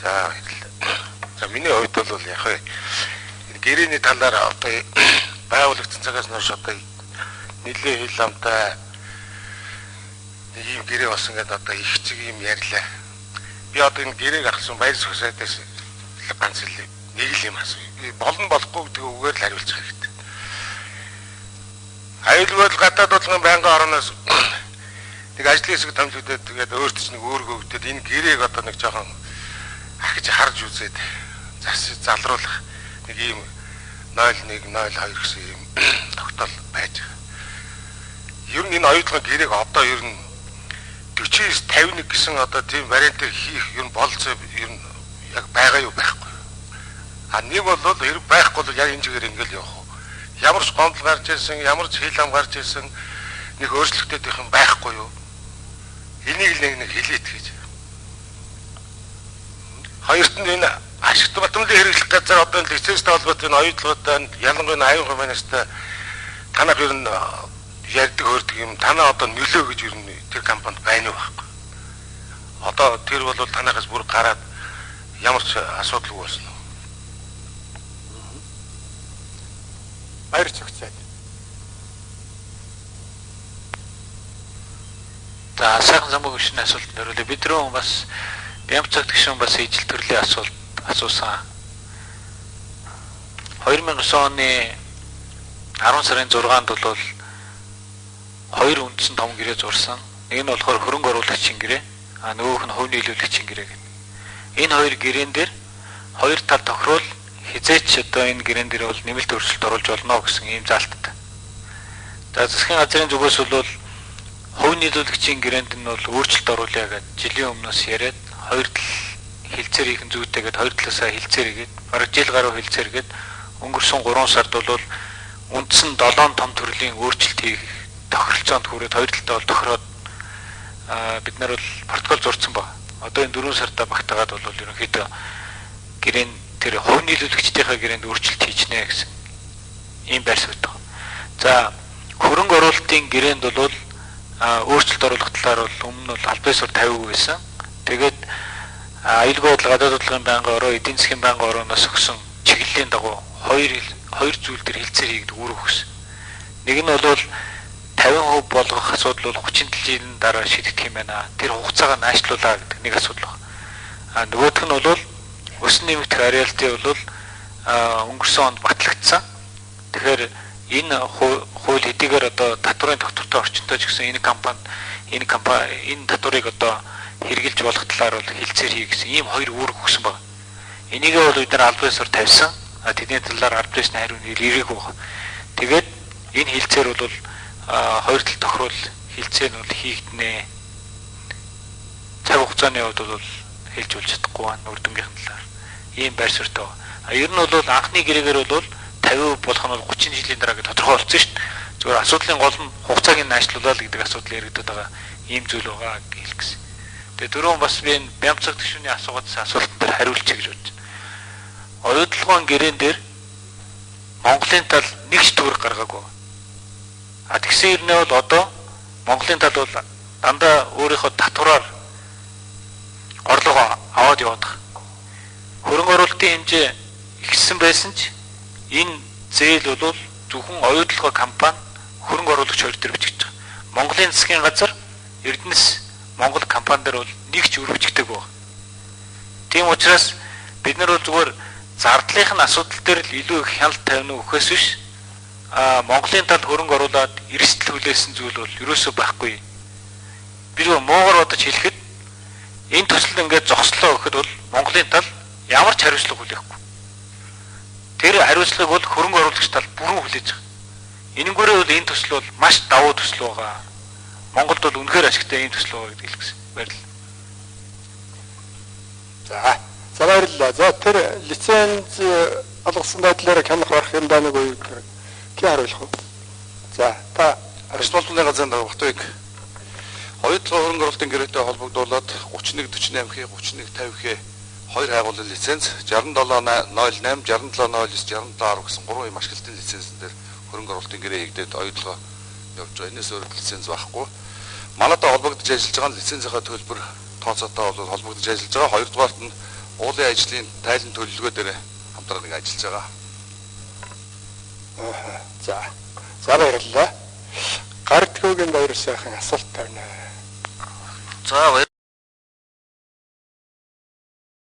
За баярлалаа. За миний хувьд бол яг хөө гэрээний талаар одоо байгуулагдсан цагаас хойш одоо нэлээд хил амтай нэг юм гэрээ болсон гэдэг одоо их чиг юм ярьлаа. Би одоо энэ гэрээг авсан баяр society-аас ганц нэг л юм асуу. Би болно болохгүй гэдэг үгээр л хариулчих хэрэгтэй. Аюулгүй гадаад бодлогын байнгын орноос нэг ажлын хэсэг томилогдоод тэгээд өөрт ч нэг өөргөө өгдөд энэ гэрээг одоо нэг жоохон ахиж харж үзээд залруулах нэг юм 01 02 гэсэн юм тогтоол байж байгаа. Ер нь энэ оюутлогын гэрээг одоо ер нь 49-51 гэсэн одоо тийм вариантыг хийх ер нь болцоо ер нь яг байгаа юу байхгүй. А нэг бол хэрэг байхгүй бол яг энэ чигээр ингээл явах уу. Ямар ч гомдол гарч ирсэн, ямар ч хил ам гарч ирсэн нэг өөрчлөлтөд их юм байхгүй юу. Энийг л нэг хэлээд гэж. Хоёрт нь энэ ашигт батмлын хэрэглэх газар одоо лицензтэй холбоотой энэ оюутлоготой ялангуяа аюун хэмнэстэй танах ер нь ярьдаг хөрдөг юм танаа одоо нөлөө гэж ер нь тэр компанид байна уу байхгүй. Одоо тэр бол танахаас бүр гараад ямар ч асуудалгүй болсон уу. Баяр цогцоод. За сайхан замбог гүшний асуулт нөрөлөө бид рүү бас бямц цагт гишүүн бас ижил төрлийн асуулт асуусан. 2009 оны 10 сарын 6-нд бол хоёр үндсэн том гэрээ зурсан. Нэг нь болохоор хөрөнгө оруулагчийн гэрээ, а нөгөөх нь хувийн нийлүүлэгчийн гэрээ гэдэг. Энэ хоёр гэрээн дээр хоёр тал тохируул хизээч одоо энэ гэрээн дээр бол нэмэлт өөрчлөлт оруулж болно гэсэн ийм заалттай. За засгийн газрын зүгээс бол хувийн нийлүүлэгчийн гэрээнд нь бол өөрчлөлт оруулъя гэж жилийн өмнөөс яриад хоёр тал хилцээр хийх зүйтэй гэдээ хоёр талаасаа хилцээр хийгээд бараг жил гаруй хилцээр гээд өнгөрсөн 3 сард бол үндсэн 7 том төрлийн өөрчлөлт хийх тохиролцоонд хүрээд хоёр талтай бол тохироод бид нар бол протокол зурцсан ба. Одоо энэ 4 сартаа багтаагаад бол ерөнхийдөө гэрээн тэр хувийн нийлүүлэгчдийнхээ гэрээнд өөрчлөлт хийжнэ гэсэн ийм байр суурь байна. За хөрөнгө оруулалтын гэрээнд бол өөрчлөлт оруулах талаар бол өмнө нь албан ёсоор 50% байсан. Тэгээд аюулгүй байдал гадаад бодлогын байнгын ороо эдийн засгийн байнгын орооноос өгсөн чиглэлийн дагуу хоёр зүйл төр хилцээр хийгдэх үүрэг өгсөн. Нэг нь бол 50% болгох асуудал бол 37 жилийн дараа шийдэгдэх юм байна. Тэр хугацаагаа наашлуулаа гэдэг нэг асуудал байна. Нөгөөх нь бол өсөн нэмэгдэх ареалтай бол өнгөрсөн онд батлагдсан. Тэгэхээр энэ хууль хэдийгээр одоо татварын доктортой орчинтой ч гэсэн энэ татварыг одоо хэрэгжилж болох талаар бол хилцээр хий гэсэн ийм хоёр үүрэг өгсөн байна. Энийг бол бид нар албан ёсоор тавьсан. Тэдний талаар албан ёсны хариу ирээгүй байна. Тэгээд энэ хилцээр бол хоёр тал тохируул хилцээр нь бол хийгднэ. Цаг хугацааны хувьд бол хэлж болж чадахгүй байна үрдөнгийнх талаар. Ийм байр суурьтай байна. Ер нь бол анхны гэрээгээр бол 50% болох нь бол 30 жилийн дараа гэж тодорхой болсон шүү дээ. Зүгээр асуудлын гол нь хугацааг нь наашлуулаад гэдэг асуудал яригдаад байгаа ийм зүйл байгаа гэх гэсэн. Тэгээ дөрөв бас би энэ бямц цагт гишүүний асуугадсан асуулт дээр хариулчих гэж бодож байна. Оюутлогын гэрээн дээр Монголын тал нэгч төгрөг гаргаагүй. Тэгсэн хэрнээ бол одоо Монголын тал бол дандаа өөрийнхөө татвараар орлого аваад явдаг. Хөрөнгө оруулалтын хэмжээ ихссэн байсан ч энэ зээл бол зөвхөн оюутлогын компани хөрөнгө оруулагч хоёр төр бичиж байгаа. Монголын засгийн газар Эрдэнэс Монгол компани дээр бол нэг ч өрөвчдөг байна. Тийм учраас бид нар бол зүгээр зардлынхын асуудал дээр л илүү их хяналт тавина өгөхөөс биш Монголын тал хөрөнгө оруулаад эрсдэл хүлээсэн зүйл бол ерөөсөө байхгүй. Бид муугар бодож хэлэхэд энэ төсөл ингээд зогслоо гэхэд бол Монголын тал ямар ч хариуцлага хүлээхгүй. Тэр хариуцлагыг бол хөрөнгө оруулагч тал бүрэн хүлээж байгаа. Энэнгээрээ бол энэ төсөл бол маш давуу төсөл байгаа. Монголд бол үнэхээр ашигтай ийм төсөл байгаа гэдэг хэлсэн. Баярлалаа. За баярлалаа. За тэр лиценз олгосон байдлаараа хянах орох юм даа нэг үе кий харуулах уу? За та Арслуулны газрын давхтыг оюутлогын хөрөнгө оруулалтын гэрээтэй холбогдуулаад 3148-х 3150-х хоёр хайгуулын лиценз 6708 6709 6710 гэсэн гурван юм ашиглалтын лицензэн дээр хөрөнгө оруулалтын гэрээ хийгдээд оюутлогоо явж байгаа. Энэс өөр лиценз байхгүй. Манайтай холбогдож ажиллаж байгаа лицензийнхаа төлбөр тооцоотой бол холбогдож ажиллаж байгаа. Хоёрдугаарт нь уулын ажлын тайлан төлөвлөгөө дээр хамтран нэг ажиллаж байгаа. За. За баярлалаа. Гардгөөгийн баяр сайхан асуулт тавина. За